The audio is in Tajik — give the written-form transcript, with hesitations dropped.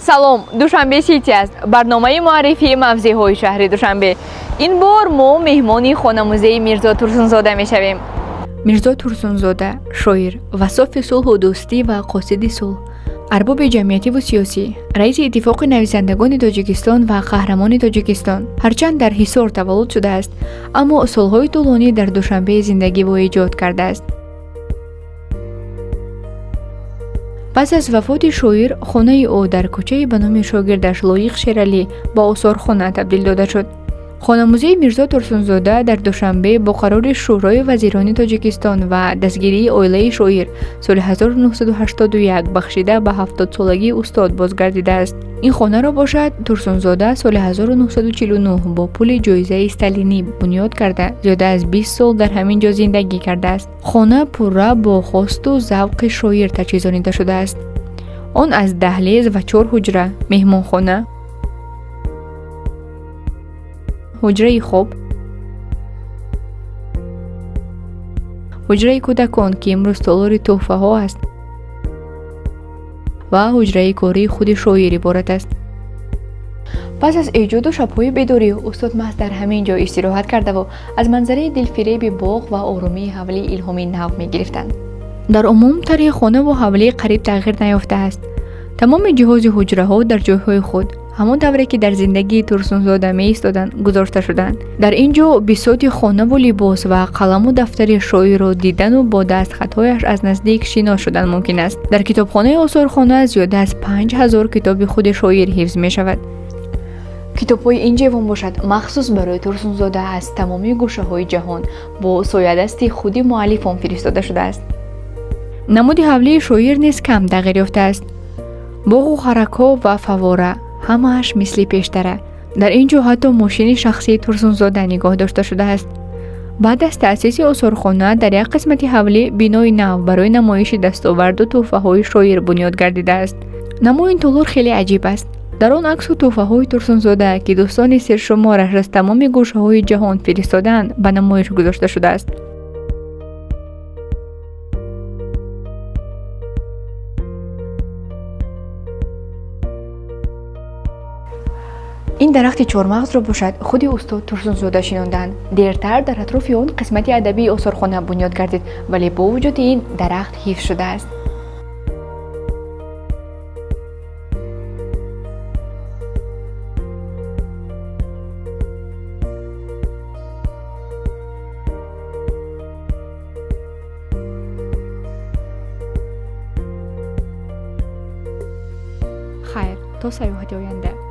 салом, душанбе сити аст. барномаи муаррифии мавзеъҳои шаҳри Душанбе. Ин бор мо меҳмони хонамузеи Мирзо Турсунзода мешавем. Мирзо Турсунзода шоир, васофи сулҳу дӯстӣ ва қосиди сулҳ, арбоби ҷамъиятиву сиёсӣ, раиси иттифоқи нависандагони Тоҷикистон ва қаҳрамони Тоҷикистон. Ҳарчанд дар Ҳисор таваллуд шудааст, аммо солҳои тӯлонӣ дар Душанбе зиндагӣ ва иҷод кардааст. пас аз вафоти шоир, хонаи ӯ дар кӯчаи ба номи шогирдаш Лоиқ Шералӣ ба осорхона табдил дода шуд. хонамузеи Мирзо Турсунзода дар Душанбе бо қарори шӯрои вазирони Тоҷикистон ва дастгирии оилаи шоир соли 1981 бахшида ба 70-солагии устод бозгардидааст. ин хонаро бошад Турсунзода соли 1949 бо пули ҷоизаи Сталинӣ бунёд карда, зиёда аз 20 сол дар ҳамин ҷо зиндагӣ кардааст. хона пурра бо хосту завқи шоир таҷҳизонида шудааст. он аз даҳлез ва 4 ҳуҷра, меҳмонхона, ҳуҷраи хоб, ҳуҷраи кӯдакон ки имрӯз толори тӯҳфаҳо аст ва ҳуҷраи кории худи шоир иборат аст. пас аз эҷоду шабҳои бедорӣ, устод маҳз дар ҳамин ҷо истироҳат кардаву аз манзараи дилфиреби боғ ва оромии ҳавлӣ илҳоми нав мегирифтанд. дар умум тарҳи хона ва ҳавлӣ қариб тағйир наёфтааст. тамоми ҷиҳози ҳуҷраҳо дар ҷойҳои худ ҳамон давре ки дар зиндагии Турсунзода меистоданд гузошта шуданд. дар ин ҷо бисоти хонаву либос ва қаламу дафтари шоирро дидану бо дастхатҳояш аз наздик шинос шудан мумкин аст. дар китобхонаи осорхона зиёда аз 5000 китоби худи шоир ҳифз мешавад. китобҳои ин ҷевон бошад махсус барои Турсунзода аз тамоми гӯшаҳои ҷаҳон бо соядасти худи муаллифон фиристода шудааст. намуди ҳавлии шоир низ кам тағйир ёфтааст. боғу ҳаракҳо ва фавора ҳамааш мисли пештара. дар ин ҷо ҳатто мошини шахсии Турсунзода нигоҳ дошта шудааст. баъд аз таъсиси осорхона дар як қисмати ҳавлӣ бинои нав барои намоиши дастоварду тӯҳфаҳои шоир бунёд гардидааст. намои ин толор хеле аҷиб аст. дар он аксу тӯҳфаҳои Турсунзода ки дӯстони сершумораш аз тамоми гӯшаҳои ҷаҳон фиристоданд ба намоиш гузошта шудааст. ин дарахти чормағзро бошад худи устод Турсунзода шинонданд. дертар дар атрофи он қисмати адабии осорхона бунёд гардид, вале бо вуҷуди ин дарахт ҳифз шудааст. хайр, то саёҳати оянда.